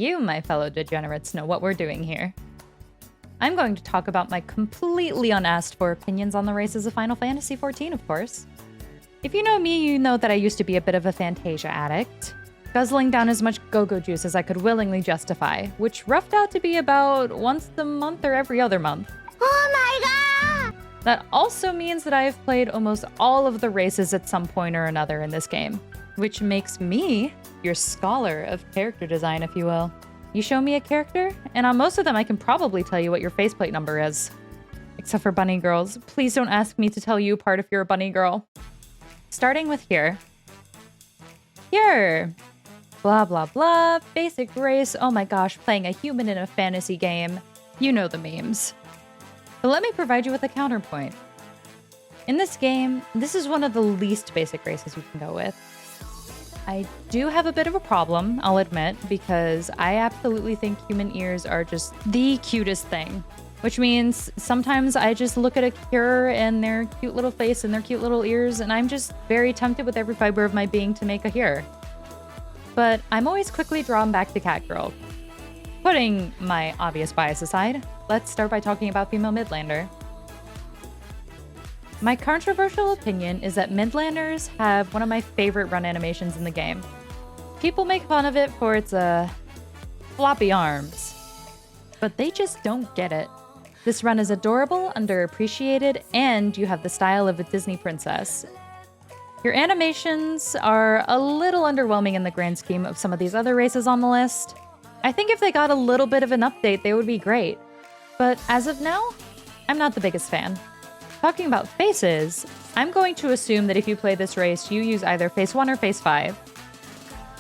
you, my fellow degenerates, know what we're doing here. I'm going to talk about my completely unasked for opinions on the races of Final Fantasy XIV, of course. If you know me, you know that I used to be a bit of a Fantasia addict, guzzling down as much go-go juice as I could willingly justify, which roughed out to be about once a month or every other month. Oh my god! That also means that I have played almost all of the races at some point or another in this game, which makes me your scholar of character design, if you will. You show me a character, and on most of them I can probably tell you what your faceplate number is. Except for bunny girls. Please don't ask me to tell you apart if you're a bunny girl. Starting with here. Here! Blah blah blah, basic race, oh my gosh, playing a human in a fantasy game. You know the memes. But let me provide you with a counterpoint. In this game, this is one of the least basic races you can go with. I do have a bit of a problem, I'll admit, because I absolutely think human ears are just the cutest thing. Which means sometimes I just look at a cure and their cute little face and their cute little ears, and I'm just very tempted with every fiber of my being to make a here. But I'm always quickly drawn back to Catgirl. Putting my obvious bias aside, let's start by talking about Female Midlander. My controversial opinion is that Midlanders have one of my favorite run animations in the game. People make fun of it for its floppy arms, but they just don't get it. This run is adorable, underappreciated, and you have the style of a Disney princess. Your animations are a little underwhelming in the grand scheme of some of these other races on the list. I think if they got a little bit of an update, they would be great. But as of now, I'm not the biggest fan. Talking about faces, I'm going to assume that if you play this race, you use either Phase 1 or Phase 5.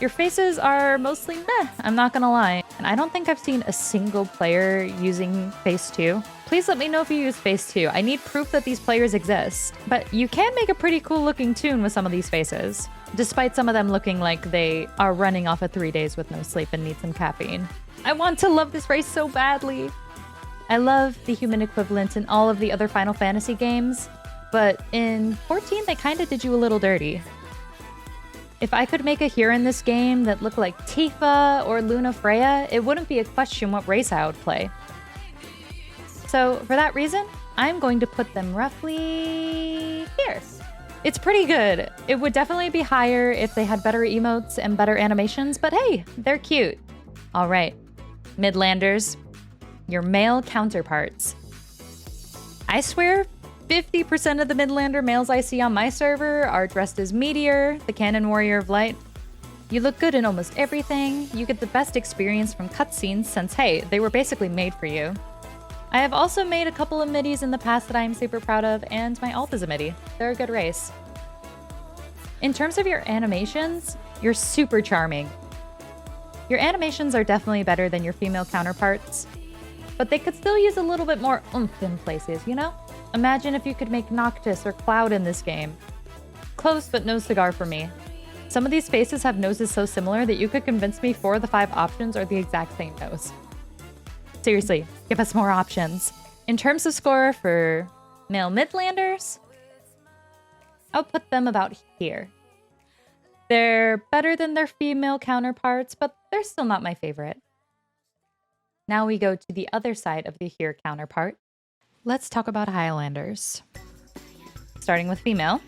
Your faces are mostly meh, I'm not gonna lie. And I don't think I've seen a single player using Phase 2. Please let me know if you use Phase 2. I need proof that these players exist. But you can make a pretty cool looking tune with some of these faces, despite some of them looking like they are running off of 3 days with no sleep and need some caffeine. I want to love this race so badly. I love the human equivalent in all of the other Final Fantasy games, but in 14 they kinda did you a little dirty. If I could make a hero in this game that looked like Tifa or Luna Freya, it wouldn't be a question what race I would play. So for that reason, I'm going to put them roughly here. It's pretty good. It would definitely be higher if they had better emotes and better animations, but hey, they're cute. All right, Midlanders, your male counterparts. I swear 50% of the Midlander males I see on my server are dressed as Meteor, the Cannon Warrior of Light. You look good in almost everything. You get the best experience from cutscenes since, hey, they were basically made for you. I have also made a couple of middies in the past that I am super proud of, and my alt is a midi. They're a good race. In terms of your animations, you're super charming. Your animations are definitely better than your female counterparts, but they could still use a little bit more oomph in places, you know? Imagine if you could make Noctis or Cloud in this game. Close, but no cigar for me. Some of these faces have noses so similar that you could convince me 4 of the 5 options are the exact same nose. Seriously, give us more options. In terms of score for male Midlanders, I'll put them about here. They're better than their female counterparts, but they're still not my favorite. Now we go to the other side of the here counterpart. Let's talk about Highlanders. Starting with female,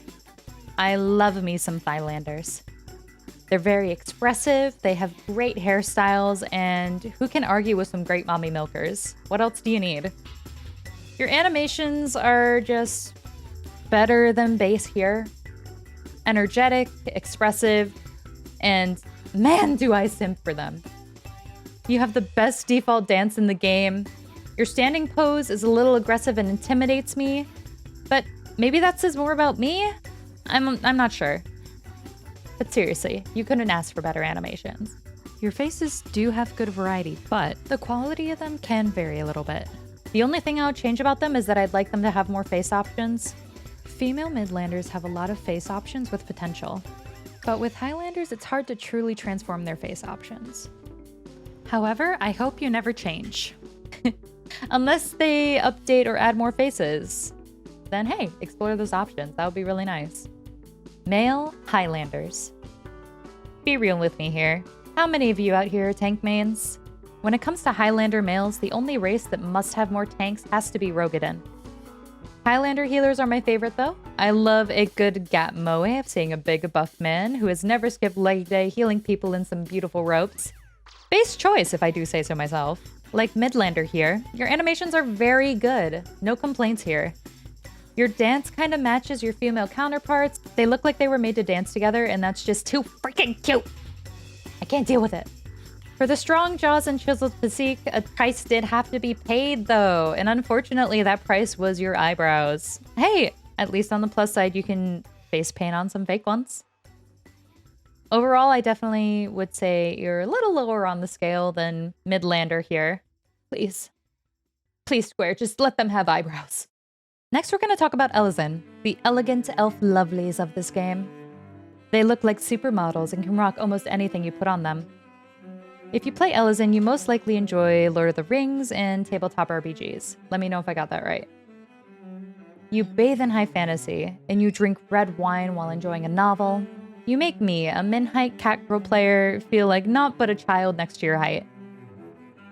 I love me some Highlanders. They're very expressive, they have great hairstyles, and who can argue with some great mommy milkers? What else do you need? Your animations are just better than base here. Energetic, expressive, and man, do I simp for them. You have the best default dance in the game. Your standing pose is a little aggressive and intimidates me, but maybe that says more about me? I'm not sure. But seriously, you couldn't ask for better animations. Your faces do have good variety, but the quality of them can vary a little bit. The only thing I would change about them is that I'd like them to have more face options. Female Midlanders have a lot of face options with potential, but with Highlanders, it's hard to truly transform their face options. However, I hope you never change. Unless they update or add more faces, then hey, explore those options. That would be really nice. Male Highlanders. Be real with me here. How many of you out here are tank mains? When it comes to Highlander males, the only race that must have more tanks has to be Roegadyn. Highlander healers are my favorite though. I love a good gap moe of seeing a big buff man who has never skipped leg day healing people in some beautiful ropes. Base choice if I do say so myself. Like Midlander here, your animations are very good. No complaints here. Your dance kind of matches your female counterparts. They look like they were made to dance together, and that's just too freaking cute. I can't deal with it. For the strong jaws and chiseled physique, a price did have to be paid though, and unfortunately that price was your eyebrows. Hey, at least on the plus side you can face paint on some fake ones. Overall, I definitely would say you're a little lower on the scale than Midlander here. Please. Please, Square, just let them have eyebrows. Next, we're going to talk about Elezen, the elegant elf lovelies of this game. They look like supermodels and can rock almost anything you put on them. If you play Elezen, you most likely enjoy Lord of the Rings and tabletop RPGs. Let me know if I got that right. You bathe in high fantasy, and you drink red wine while enjoying a novel. You make me, a min-height cat-girl player, feel like not but a child next to your height.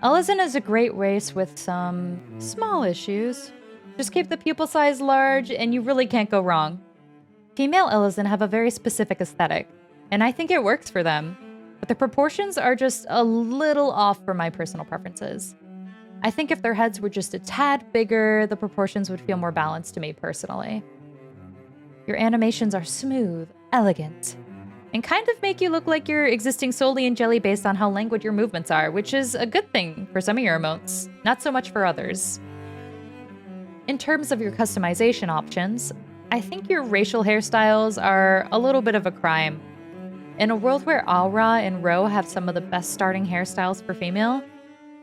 Elezen is a great race with some small issues. Just keep the pupil size large, and you really can't go wrong. Female Elezen have a very specific aesthetic, and I think it works for them. But the proportions are just a little off for my personal preferences. I think if their heads were just a tad bigger, the proportions would feel more balanced to me personally. Your animations are smooth, elegant, and kind of make you look like you're existing solely in jelly based on how languid your movements are, which is a good thing for some of your emotes, not so much for others. In terms of your customization options, I think your racial hairstyles are a little bit of a crime. In a world where Aura and Ro have some of the best starting hairstyles for female,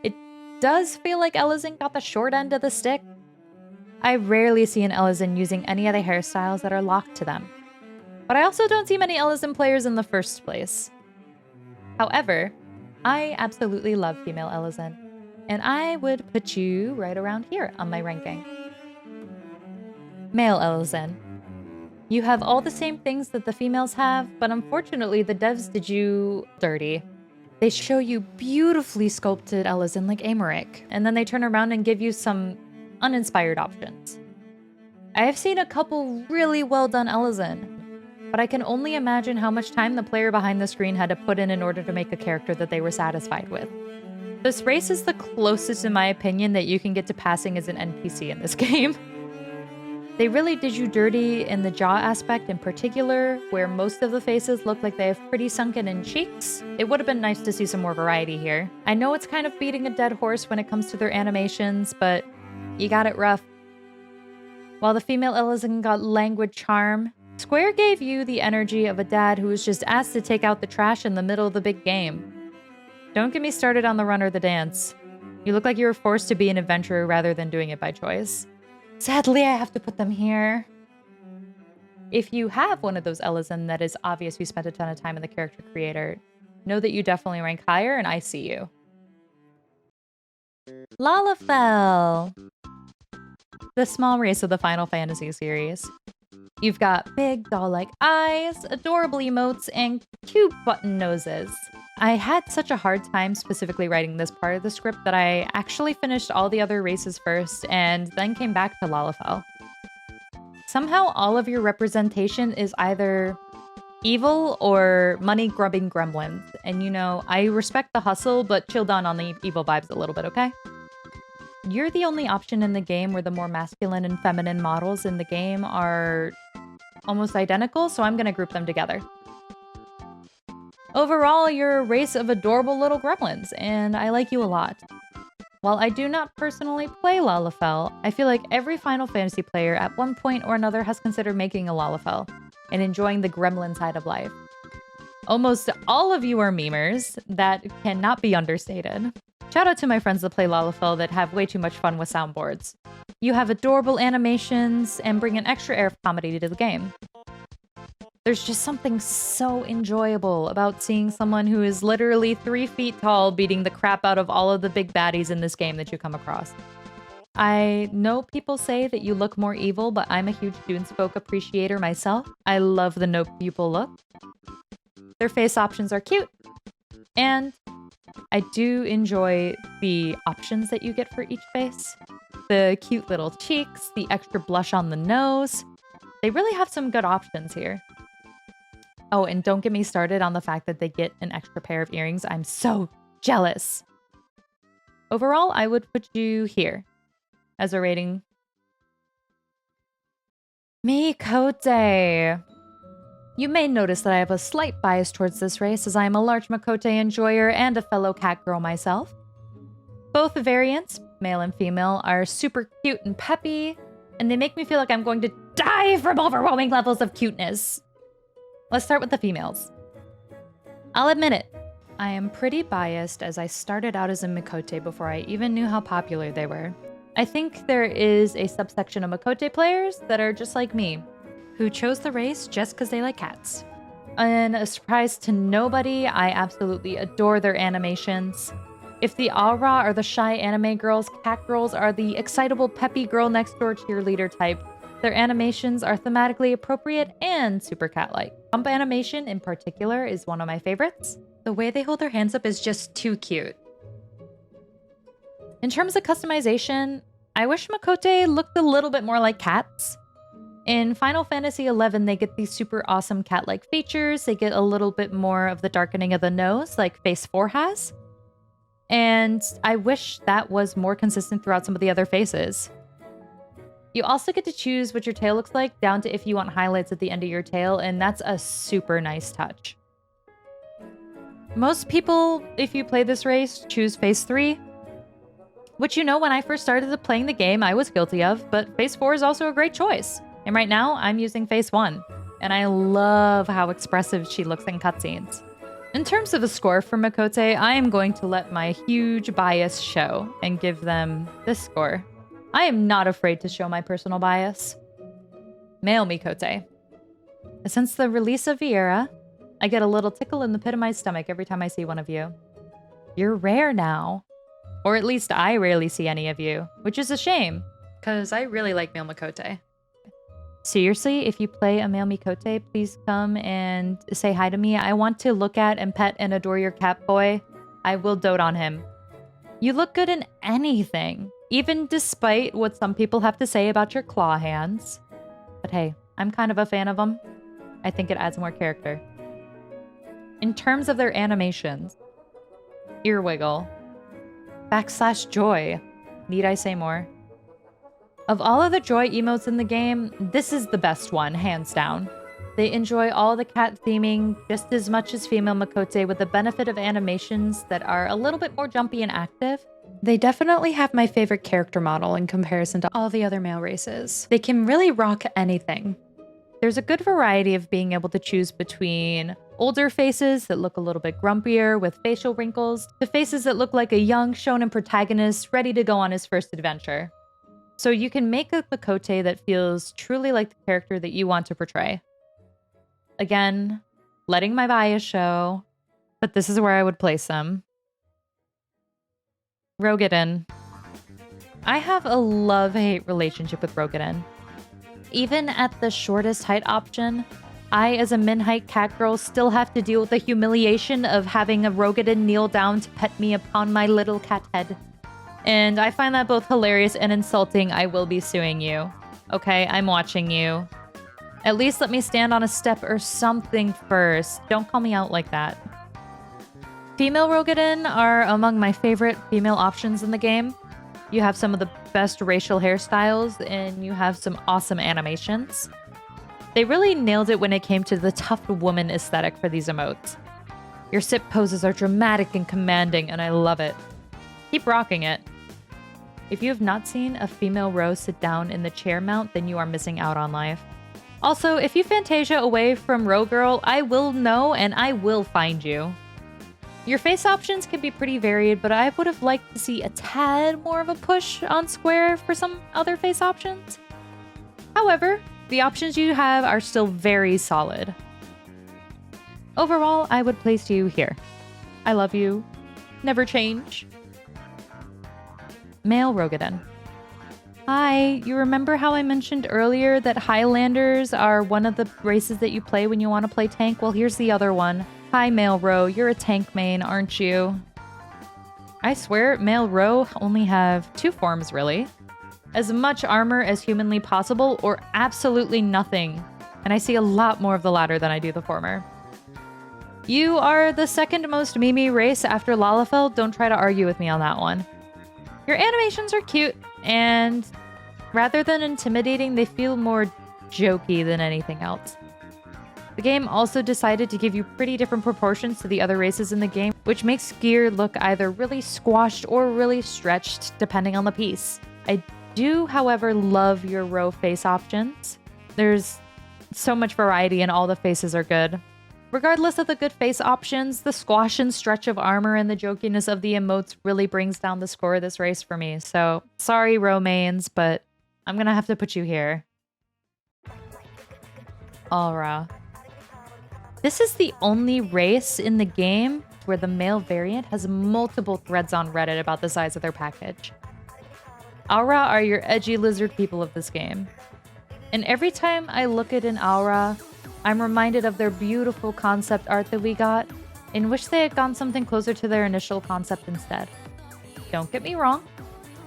it does feel like Elezen got the short end of the stick. I rarely see an Elezen using any of the hairstyles that are locked to them. But I also don't see many Elezen players in the first place. However, I absolutely love female Elezen, and I would put you right around here on my ranking. Male Elezen. You have all the same things that the females have, but unfortunately the devs did you dirty. They show you beautifully sculpted Elezen like Amaric, and then they turn around and give you some uninspired options. I have seen a couple really well done Elezen, but I can only imagine how much time the player behind the screen had to put in order to make a character that they were satisfied with. This race is the closest, in my opinion, that you can get to passing as an NPC in this game. They really did you dirty in the jaw aspect in particular, where most of the faces look like they have pretty sunken in cheeks. It would have been nice to see some more variety here. I know it's kind of beating a dead horse when it comes to their animations, but you got it rough. While the female Elezen got languid charm, Square gave you the energy of a dad who was just asked to take out the trash in the middle of the big game. Don't get me started on the run or the dance. You look like you were forced to be an adventurer rather than doing it by choice. Sadly, I have to put them here. If you have one of those Elezen that is obvious you spent a ton of time in the character creator, know that you definitely rank higher, and I see you. Lalafell. The small race of the Final Fantasy series. You've got big doll-like eyes, adorable emotes, and cute button noses. I had such a hard time specifically writing this part of the script that I actually finished all the other races first and then came back to Lalafell. Somehow all of your representation is either evil or money-grubbing gremlins. And you know, I respect the hustle, but chill down on the evil vibes a little bit, okay? You're the only option in the game where the more masculine and feminine models in the game are almost identical, so I'm gonna group them together. Overall, you're a race of adorable little gremlins, and I like you a lot. While I do not personally play Lalafell, I feel like every Final Fantasy player at one point or another has considered making a Lalafell and enjoying the gremlin side of life. Almost all of you are memers. That cannot be understated. Shout out to my friends that play Lalafell that have way too much fun with soundboards. You have adorable animations and bring an extra air of comedy to the game. There's just something so enjoyable about seeing someone who is literally 3 feet tall beating the crap out of all of the big baddies in this game that you come across. I know people say that you look more evil, but I'm a huge Dunespoke appreciator myself. I love the no pupil look. Their face options are cute. And I do enjoy the options that you get for each face. The cute little cheeks, the extra blush on the nose. They really have some good options here. Oh, and don't get me started on the fact that they get an extra pair of earrings. I'm so jealous. Overall, I would put you here as a rating. Miqo'te. You may notice that I have a slight bias towards this race, as I am a large Miqo'te enjoyer and a fellow cat girl myself. Both variants, male and female, are super cute and peppy, and they make me feel like I'm going to die from overwhelming levels of cuteness. Let's start with the females. I'll admit it, I am pretty biased, as I started out as a Miqo'te before I even knew how popular they were. I think there is a subsection of Miqo'te players that are just like me, who chose the race just because they like cats. And a surprise to nobody, I absolutely adore their animations. If the aura are the shy anime girls, cat girls are the excitable peppy girl next door cheerleader type. Their animations are thematically appropriate and super cat-like. Bump animation in particular is one of my favorites. The way they hold their hands up is just too cute. In terms of customization, I wish Miqo'te looked a little bit more like cats. In Final Fantasy XI, they get these super awesome cat-like features. They get a little bit more of the darkening of the nose, like Phase 4 has. And I wish that was more consistent throughout some of the other faces. You also get to choose what your tail looks like, down to if you want highlights at the end of your tail, and that's a super nice touch. Most people, if you play this race, choose Phase 3. Which, you know, when I first started playing the game, I was guilty of, but Phase 4 is also a great choice. And right now, I'm using Phase 1, and I love how expressive she looks in cutscenes. In terms of a score for Miqo'te, I am going to let my huge bias show and give them this score. I am not afraid to show my personal bias. Male Miqo'te. Since the release of Viera, I get a little tickle in the pit of my stomach every time I see one of you. You're rare now. Or at least I rarely see any of you, which is a shame, because I really like male Miqo'te. Seriously, if you play a male Miqo'te, please come and say hi to me. I want to look at and pet and adore your cat boy. I will dote on him. You look good in anything, even despite what some people have to say about your claw hands. But hey, I'm kind of a fan of them. I think it adds more character. In terms of their animations, ear wiggle, /joy. Need I say more? Of all of the joy emotes in the game, this is the best one, hands down. They enjoy all the cat theming just as much as female Miqo'te, with the benefit of animations that are a little bit more jumpy and active. They definitely have my favorite character model in comparison to all the other male races. They can really rock anything. There's a good variety of being able to choose between older faces that look a little bit grumpier with facial wrinkles, to faces that look like a young shonen protagonist ready to go on his first adventure. So you can make a Miqo'te that feels truly like the character that you want to portray. Again, letting my bias show, but this is where I would place them. Roegadyn. I have a love-hate relationship with Roegadyn. Even at the shortest height option, I, as a min-height cat girl, still have to deal with the humiliation of having a Roegadyn kneel down to pet me upon my little cat head. And I find that both hilarious and insulting. I will be suing you. Okay, I'm watching you. At least let me stand on a step or something first. Don't call me out like that. Female Roegadyn are among my favorite female options in the game. You have some of the best racial hairstyles, and you have some awesome animations. They really nailed it when it came to the tough woman aesthetic for these emotes. Your sit poses are dramatic and commanding, and I love it. Keep rocking it. If you have not seen a female Ro sit down in the chair mount, then you are missing out on life. Also, if you Fantasia away from Ro Girl, I will know and I will find you. Your face options can be pretty varied, but I would have liked to see a tad more of a push on Square for some other face options. However, the options you have are still very solid. Overall, I would place you here. I love you. Never change. Male Roegadyn. Hi, you remember how I mentioned earlier that Highlanders are one of the races that you play when you want to play tank? Well, here's the other one. Hi, Male Ro. You're a tank main, aren't you? I swear, Male Ro only have 2 forms, really. As much armor as humanly possible, or absolutely nothing. And I see a lot more of the latter than I do the former. You are the second most meme race after Lalafell. Don't try to argue with me on that one. Your animations are cute, and rather than intimidating, they feel more jokey than anything else. The game also decided to give you pretty different proportions to the other races in the game, which makes gear look either really squashed or really stretched, depending on the piece. I do, however, love your row face options. There's so much variety and all the faces are good. Regardless of the good face options, the squash and stretch of armor and the jokiness of the emotes really brings down the score of this race for me. So, sorry, row mains, but I'm gonna have to put you here. Aura. This is the only race in the game where the male variant has multiple threads on Reddit about the size of their package. Aura are your edgy lizard people of this game. And every time I look at an Aura, I'm reminded of their beautiful concept art that we got and wish they had gone something closer to their initial concept instead. Don't get me wrong,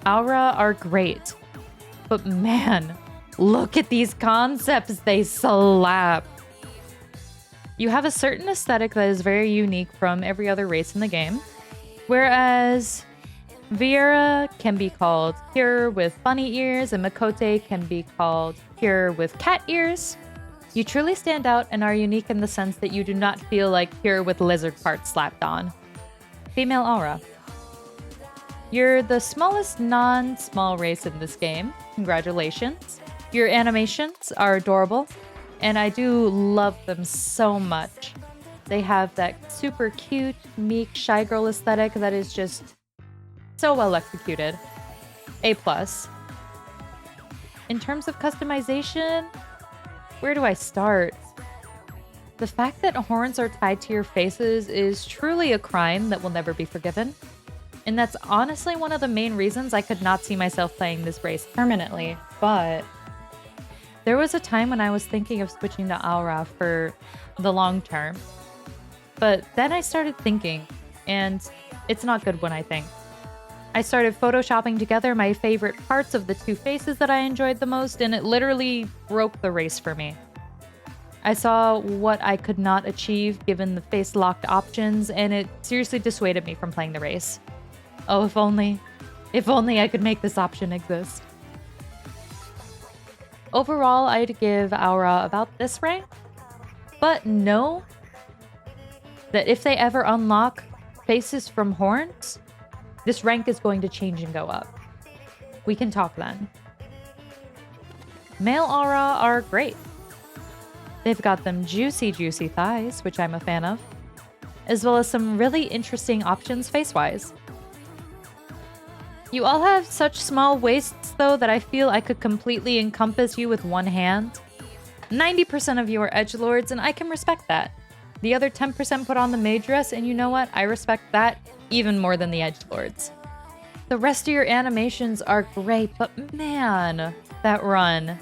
Aura are great. But man, look at these concepts, they slap. You have a certain aesthetic that is very unique from every other race in the game, whereas Viera can be called pure with bunny ears and Miqo'te can be called pure with cat ears. You truly stand out and are unique in the sense that you do not feel like pure with lizard parts slapped on. Female Aura. You're the smallest non-small race in this game. Congratulations. Your animations are adorable, and I do love them so much. They have that super cute, meek, shy girl aesthetic that is just so well executed. A+. In terms of customization, where do I start? The fact that horns are tied to your faces is truly a crime that will never be forgiven. And that's honestly one of the main reasons I could not see myself playing this race permanently. But there was a time when I was thinking of switching to Aura for the long term. But then I started thinking, and it's not good when I think. I started photoshopping together my favorite parts of the 2 faces that I enjoyed the most, and it literally broke the race for me. I saw what I could not achieve given the face-locked options, and it seriously dissuaded me from playing the race. Oh, if only I could make this option exist. Overall, I'd give Aura about this rank, but know that if they ever unlock faces from horns, this rank is going to change and go up. We can talk then. Male Aura are great. They've got them juicy, juicy thighs, which I'm a fan of, as well as some really interesting options face-wise. You all have such small waists, though, that I feel I could completely encompass you with one hand. 90% of you are edgelords, and I can respect that. The other 10% put on the maid dress, and you know what? I respect that even more than the edgelords. The rest of your animations are great, but man, that run.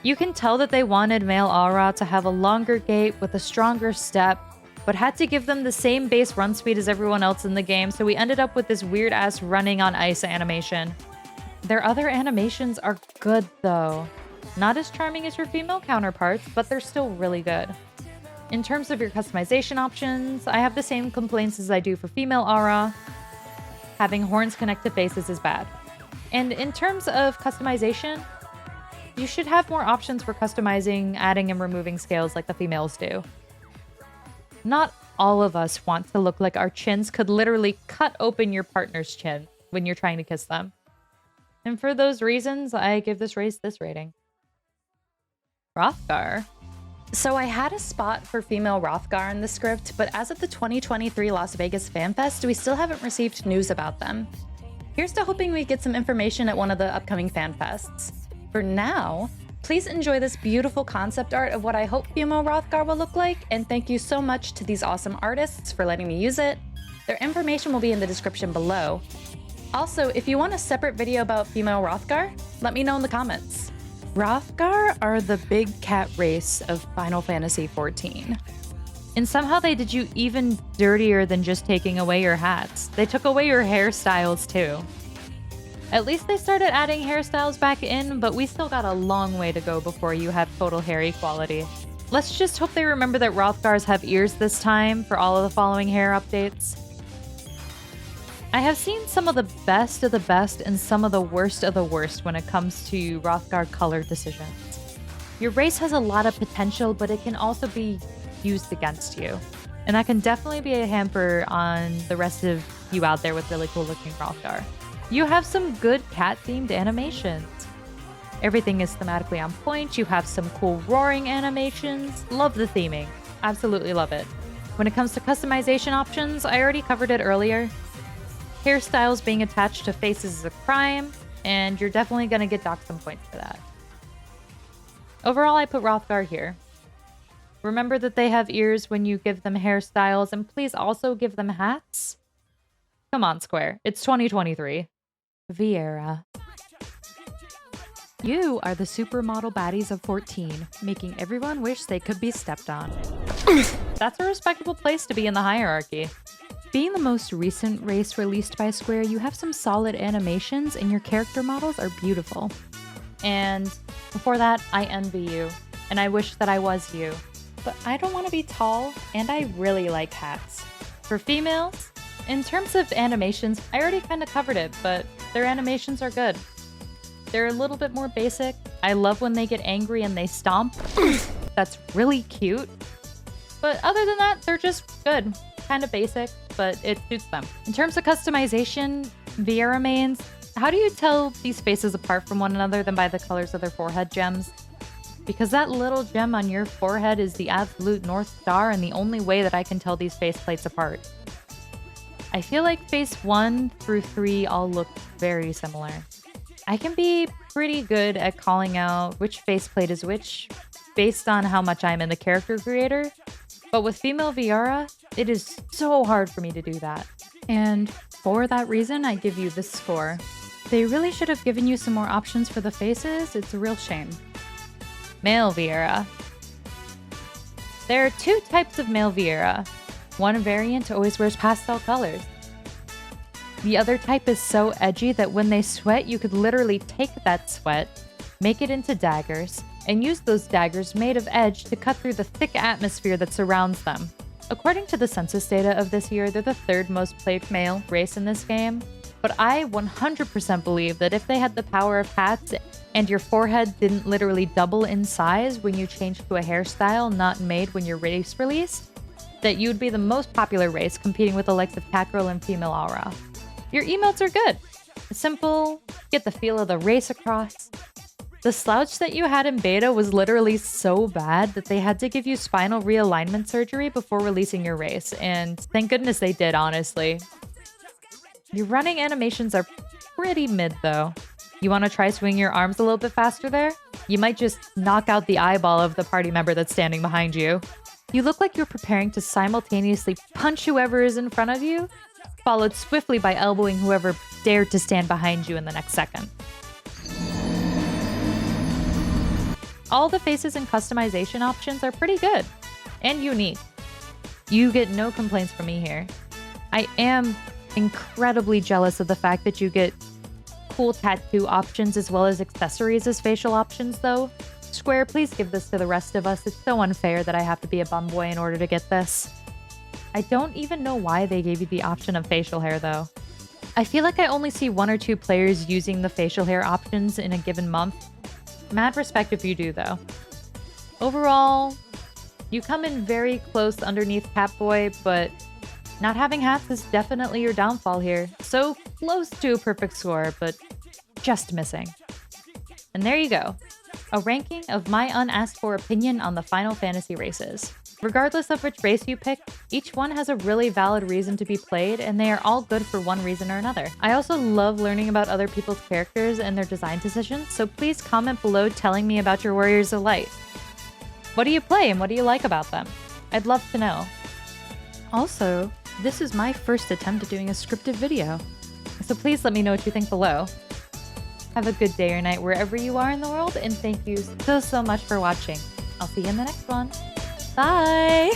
You can tell that they wanted male Aura to have a longer gait with a stronger step, but had to give them the same base run speed as everyone else in the game, so we ended up with this weird-ass running on ice animation. Their other animations are good, though. Not as charming as your female counterparts, but they're still really good. In terms of your customization options, I have the same complaints as I do for female Aura. Having horns connect to faces is bad. And in terms of customization, you should have more options for customizing, adding, and removing scales like the females do. Not all of us want to look like our chins could literally cut open your partner's chin when you're trying to kiss them. And for those reasons, I give this race this rating. Hrothgar. So I had a spot for female Hrothgar in the script, but as of the 2023 Las Vegas Fan Fest, we still haven't received news about them. Here's to hoping we get some information at one of the upcoming fan fests. For now, please enjoy this beautiful concept art of what I hope female Hrothgar will look like, and thank you so much to these awesome artists for letting me use it. Their information will be in the description below. Also, if you want a separate video about female Hrothgar, let me know in the comments. Hrothgar are the big cat race of Final Fantasy XIV. And somehow they did you even dirtier than just taking away your hats. They took away your hairstyles too. At least they started adding hairstyles back in, but we still got a long way to go before you have total hair equality. Let's just hope they remember that Hrothgars have ears this time for all of the following hair updates. I have seen some of the best and some of the worst when it comes to Hrothgar color decisions. Your race has a lot of potential, but it can also be used against you. And that can definitely be a hamper on the rest of you out there with really cool looking Hrothgar. You have some good cat-themed animations. Everything is thematically on point. You have some cool roaring animations. Love the theming. Absolutely love it. When it comes to customization options, I already covered it earlier. Hairstyles being attached to faces is a crime, and you're definitely going to get docked some points for that. Overall, I put Hrothgar here. Remember that they have ears when you give them hairstyles, and please also give them hats. Come on, Square. It's 2023. Viera. You are the supermodel baddies of 14, making everyone wish they could be stepped on. That's a respectable place to be in the hierarchy. Being the most recent race released by Square, you have some solid animations and your character models are beautiful. And before that, I envy you, and I wish that I was you. But I don't want to be tall, and I really like hats. For females, in terms of animations, I already kind of covered it, but their animations are good. They're a little bit more basic. I love when they get angry and they stomp. That's really cute. But other than that, they're just good. Kind of basic, but it suits them. In terms of customization, Viera mains, how do you tell these faces apart from one another than by the colors of their forehead gems? Because that little gem on your forehead is the absolute North Star and the only way that I can tell these faceplates apart. I feel like face 1 through 3 all look very similar. I can be pretty good at calling out which faceplate is which based on how much I'm in the character creator, but with female Viera, it is so hard for me to do that. And for that reason, I give you this score. They really should have given you some more options for the faces. It's a real shame. Male Viera. There are two types of male Viera. One variant always wears pastel colors. The other type is so edgy that when they sweat, you could literally take that sweat, make it into daggers, and use those daggers made of edge to cut through the thick atmosphere that surrounds them. According to the census data of this year, they're the third most played male race in this game, but I 100% believe that if they had the power of hats and your forehead didn't literally double in size when you changed to a hairstyle not made when your race released, that you'd be the most popular race competing with the likes of Catgirl and Female Aura. Your emotes are good. Simple, get the feel of the race across. The slouch that you had in beta was literally so bad that they had to give you spinal realignment surgery before releasing your race, and thank goodness they did, honestly. Your running animations are pretty mid though. You want to try swinging your arms a little bit faster there? You might just knock out the eyeball of the party member that's standing behind you. You look like you're preparing to simultaneously punch whoever is in front of you, followed swiftly by elbowing whoever dared to stand behind you in the next second. All the faces and customization options are pretty good and unique. You get no complaints from me here. I am incredibly jealous of the fact that you get cool tattoo options as well as accessories as facial options though. Square, please give this to the rest of us. It's so unfair that I have to be a bum boy in order to get this. I don't even know why they gave you the option of facial hair though. I feel like I only see 1 or 2 players using the facial hair options in a given month. Mad respect if you do though. Overall, you come in very close underneath Catboy, but not having hats is definitely your downfall here. So close to a perfect score, but just missing. And there you go. A ranking of my unasked for opinion on the Final Fantasy races. Regardless of which race you pick, each one has a really valid reason to be played, and they are all good for one reason or another. I also love learning about other people's characters and their design decisions, so please comment below telling me about your Warriors of Light. What do you play and what do you like about them? I'd love to know. Also, this is my first attempt at doing a scripted video, so please let me know what you think below. Have a good day or night wherever you are in the world, and thank you so much for watching. I'll see you in the next one. Bye!